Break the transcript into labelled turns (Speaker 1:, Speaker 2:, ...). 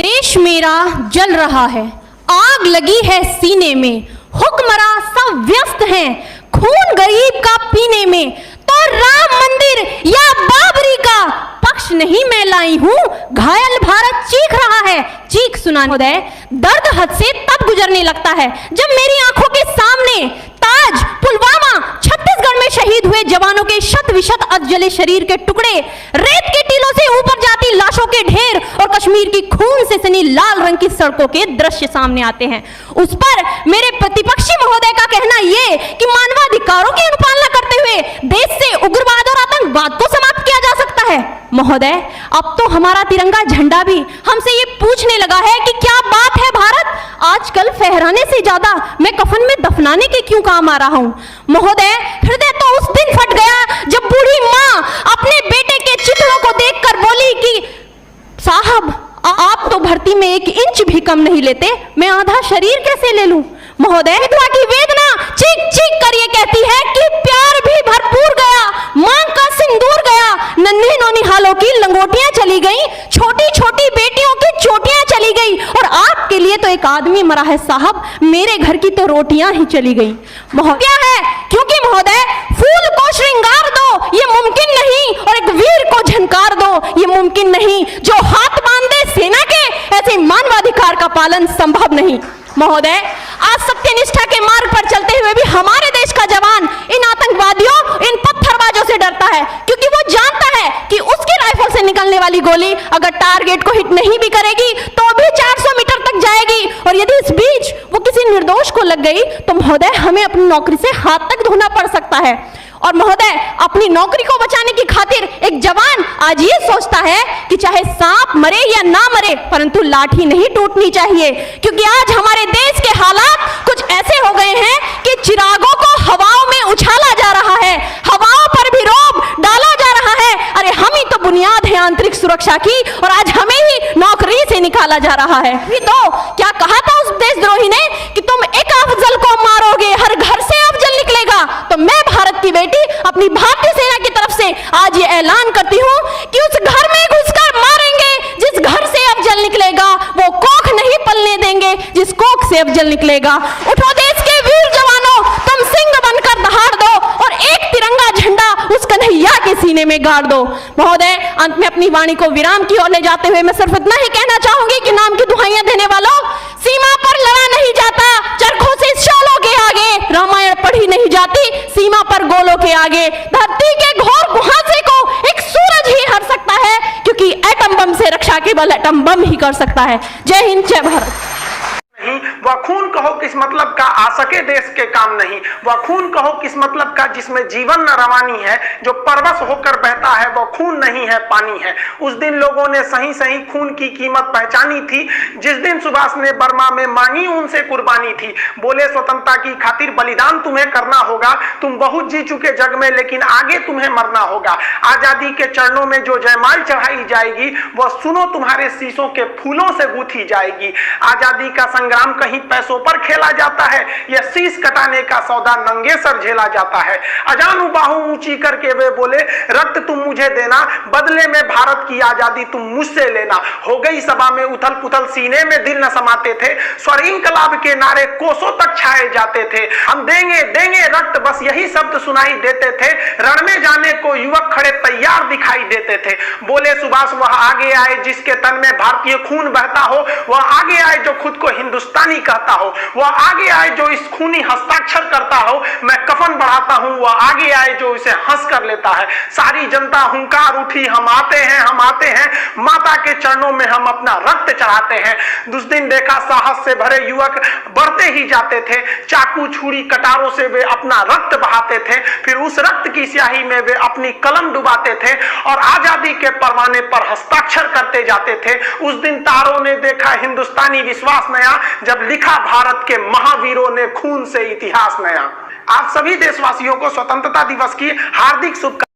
Speaker 1: देश मेरा जल रहा है, आग लगी है सीने में, हुक्मरां सब व्यस्त हैं खून गरीब का पीने में। तो राम मंदिर या बाबरी का पक्ष नहीं मैं लाई हूं, घायल भारत चीख रहा है, चीख सुना महोदय। दर्द हद से तब गुजरने लगता है जब मेरी आंखों के सामने ताज, पुलवामा, छत्तीसगढ़ में शहीद हुए जवानों के शत विशत अधजले शरीर के टुकड़े, रेत के टीलों से ऊपर जाती लाशों के ढेर और कश्मीर की खून से सनी लाल रंग की सड़कों के दृश्य सामने आते हैं। उस पर मेरे प्रतिपक्षी महोदय का कहना यह कि मानवाधिकारों की अनुपालना करते हुए देश से उग्रवाद और आतंकवाद को समाप्त किया जा सकता है। महोदय, अब तो हमारा तिरंगा झंडा भी हमसे ये पूछने लगा है कि क्या बात है भारत, आजकल फहराने से ज्यादा मैं कफन में दफनाने के क्यों काम आ रहा हूं। महोदय, हृदय तो उस दिन फट गया जब बूढ़ी मां अपने बेटे के चित्रों को देखकर बोली कि साहब आप तो भर्ती में 1 इंच भी कम नहीं लेते, मैं आधा शरीर कैसे ले लूं। महोदय, विधवा की वेदना चीख चीख कर ये कहती है कि प्यार भी भरपूर गया, मांग का सिंदूर गया, नन्हे नौनिहालों की लंगोटियां चली गई, छोटी छोटी बेटियों की चोटियां चली गई और आपके लिए तो एक आदमी मरा है साहब, मेरे घर की तो रोटियां ही चली गई। क्या है, क्योंकि महोदय फूल को श्रृंगार दो ये मुमकिन नहीं और एक वीर को झनकार दो ये मुमकिन नहीं, जो हाथ बांधे सेना के ऐसे मानवाधिकार का पालन संभव नहीं। महोदय, आज सत्यनिष्ठा के मार्ग पर चलते हुए भी हमारे देश का जवान इन आतंकवादियों, इन पत्थरबाजों से डरता है, क्योंकि वो जानता है कि उसकी राइफल से निकलने वाली गोली अगर टारगेट को हिट नहीं भी करेगी तो भी 400 मीटर तक जाएगी और यदि इस बीच वो किसी निर्दोष को लग गई तो महोदय हमें अपनी नौकरी से हाथ तक धोना पड़ सकता है। और महोदय, अपनी नौकरी को बचाने की खातिर एक जवान आज ये सोचता है कि चाहे सांप मरे या ना मरे परंतु लाठी नहीं टूटनी चाहिए, क्योंकि आज हमारे देश के हालात कुछ ऐसे हो गए हैं कि चिरागों को हवाओं में उछाला जा रहा है, हवाओं पर भी रोब डाला जा रहा है। अरे हम ही तो बुनियाद है आंतरिक सुरक्षा की और आज हमें ही नौकरी से निकाला जा रहा है। तो क्या कहा था उस देशद्रोही ने कि तुम एक अफजल को मारोगे हर घर से अफजल निकलेगा। तो मैं भारत की बेटी अपनी भारतीय सेना की तरफ से आज ये ऐलान करती हूँ कि उस घर में घुसकर मारेंगे जिस घर से अफजल निकलेगा, वो कोख नहीं पलने देंगे जिस कोख से अफजल निकलेगा। उठो देश के वीर जवानों, तुम सिंह बनकर दहाड़ दो और एक तिरंगा झंडा उस कन्हैया के सीने में गाड़ दो। महोदय, अंत में अपनी वाणी को विराम की ओर ले जाते हुए मैं सिर्फ इतना ही कहना चाहूंगी कि नाम की दुहाइयां देने वालों, सीमा पर लड़ा नहीं जाता चरखों से शोलों के आगे, रामायण पढ़ी नहीं जाती सीमा पर गोलों के आगे। धरती के घोर कुहासे को एक सूरज ही हर सकता है, क्योंकि एटम बम से रक्षा केवल एटम बम ही कर सकता है। जय हिंद, जय भारत।
Speaker 2: वह खून कहो किस मतलब का आ सके देश के काम नहीं, वह खून कहो किस मतलब का जिसमें जीवन न रवानी है, जो परवश होकर बहता है वह खून नहीं है पानी है। उस दिन लोगों ने सही सही खून की कीमत पहचानी थी, जिस दिन सुभाष ने बर्मा में मांगी उनसे कुर्बानी थी। बोले स्वतंत्रता की खातिर बलिदान तुम्हें करना होगा, तुम बहुत जी चुके जग में लेकिन आगे तुम्हें मरना होगा। आजादी के चरणों में जो जयमाल चढ़ाई जाएगी वह सुनो तुम्हारे शीशों के फूलों से गूंथी जाएगी। आजादी का संग्राम कहीं पैसों पर खेला जाता है, यह शीश कटाने का सौदा नंगे सर झेला जाता है। अजानू बाहू ऊंची करके वे बोले रक्त तुम मुझे देना, बदले में भारत की आजादी तुम मुझसे लेना। हो गई सभा में उथल पुथल, सीने में दिल न समाते थे, स्वर इंकलाब के नारे कोसों तक छाए जाते थे। हम देंगे देंगे रक्त बस यही शब्द सुनाई देते थे, रण में जाने को युवक खड़े तैयार दिखाई देते थे। बोले सुभाष वह आगे आए जिसके तन में भारतीय खून बहता हो, वह आगे आए जो खुद को हिंदुस्तानी कहता हो, वह आगे आए जो इस खूनी हस्ताक्षर करता हो। मैं कफन बढ़ाता हूं, वह आगे आए जो इसे हंस कर लेता है। सारी जनता हुंकार उठी, हम आते हैं हम आते हैं, माता के चरणों में हम अपना रक्त चढ़ाते हैं। उस दिन देखा साहस से भरे युवक बढ़ते ही जाते थे, चाकू छुरी कटारों से वे अपना रक्त बहाते थे, फिर उस रक्त की स्याही में वे अपनी कलम डुबाते थे और आजादी के परवाने पर हस्ताक्षर करते जाते थे। उस दिन तारों ने देखा हिंदुस्तानी विश्वास नया, जब लिखा भारत के महावीरों ने खून से इतिहास नया। आप सभी देशवासियों को स्वतंत्रता दिवस की हार्दिक शुभकामनाएं।